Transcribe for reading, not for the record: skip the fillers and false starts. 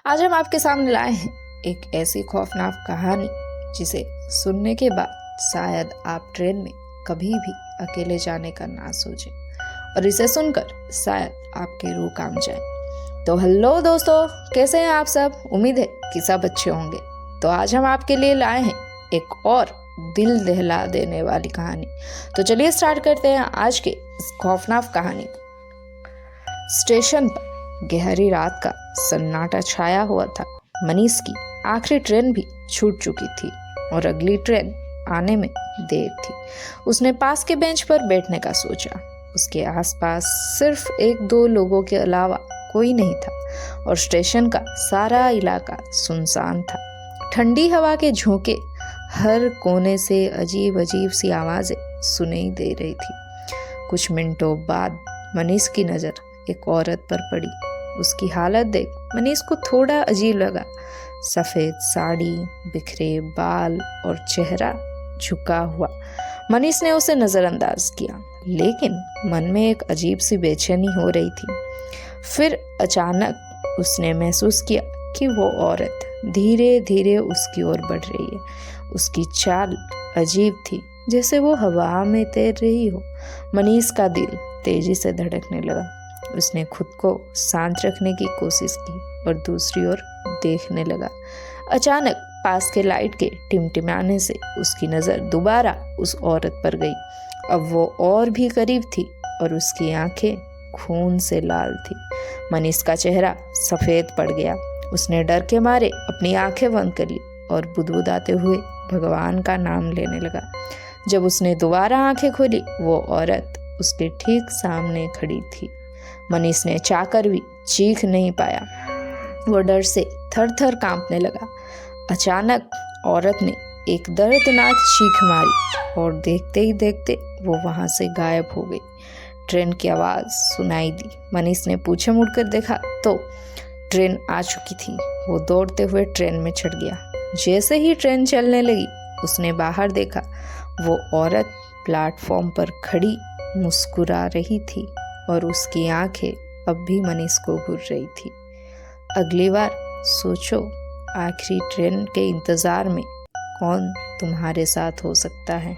आज हम आपके सामने लाए हैं एक ऐसी खौफनाक कहानी जिसे सुनने के बाद शायद आप ट्रेन में कभी भी अकेले जाने का ना सोचें और इसे सुनकर शायद आपके रूह काम जाए। तो हेलो दोस्तों, कैसे हैं आप सब? उम्मीद है कि सब अच्छे होंगे। तो आज हम आपके लिए लाए हैं एक और दिल दहला देने वाली कहानी। तो चलिए स्टार्ट करते हैं आज के इस खौफनाक कहानी को। स्टेशन पर गहरी रात का सन्नाटा छाया हुआ था। मनीष की आखिरी ट्रेन भी छूट चुकी थी और अगली ट्रेन आने में देर थी। उसने पास के बेंच पर बैठने का सोचा। उसके आसपास सिर्फ एक दो लोगों के अलावा कोई नहीं था और स्टेशन का सारा इलाका सुनसान था। ठंडी हवा के झोंके हर कोने से अजीब अजीब सी आवाजें सुनाई दे रही थी। कुछ मिनटों बाद मनीष की नज़र एक औरत पर पड़ी। उसकी हालत देख मनीष को थोड़ा अजीब लगा। सफ़ेद साड़ी, बिखरे बाल और चेहरा झुका हुआ। मनीष ने उसे नज़रअंदाज किया, लेकिन मन में एक अजीब सी बेचैनी हो रही थी। फिर अचानक उसने महसूस किया कि वो औरत धीरे धीरे उसकी ओर बढ़ रही है। उसकी चाल अजीब थी, जैसे वो हवा में तैर रही हो। मनीष का दिल तेजी से धड़कने लगा। उसने खुद को शांत रखने की कोशिश की और दूसरी ओर देखने लगा। अचानक पास के लाइट के टिमटिमाने से उसकी नज़र दोबारा उस औरत पर गई। अब वो और भी करीब थी और उसकी आंखें खून से लाल थी। मनीष का चेहरा सफ़ेद पड़ गया। उसने डर के मारे अपनी आंखें बंद कर ली और बुदबुदाते हुए भगवान का नाम लेने लगा। जब उसने दोबारा आंखें खोली, वो औरत उसके ठीक सामने खड़ी थी। मनीष ने चाहकर भी चीख नहीं पाया। वो डर से थर थर कांपने लगा। अचानक औरत ने एक दर्दनाक चीख मारी और देखते ही देखते वो वहां से गायब हो गई। ट्रेन की आवाज़ सुनाई दी। मनीष ने पीछे मुड़कर देखा तो ट्रेन आ चुकी थी। वो दौड़ते हुए ट्रेन में चढ़ गया। जैसे ही ट्रेन चलने लगी, उसने बाहर देखा। वो औरत प्लेटफॉर्म पर खड़ी मुस्कुरा रही थी और उसकी आंखें अब भी मनीष को घूर रही थी। अगली बार सोचो, आखिरी ट्रेन के इंतज़ार में कौन तुम्हारे साथ हो सकता है।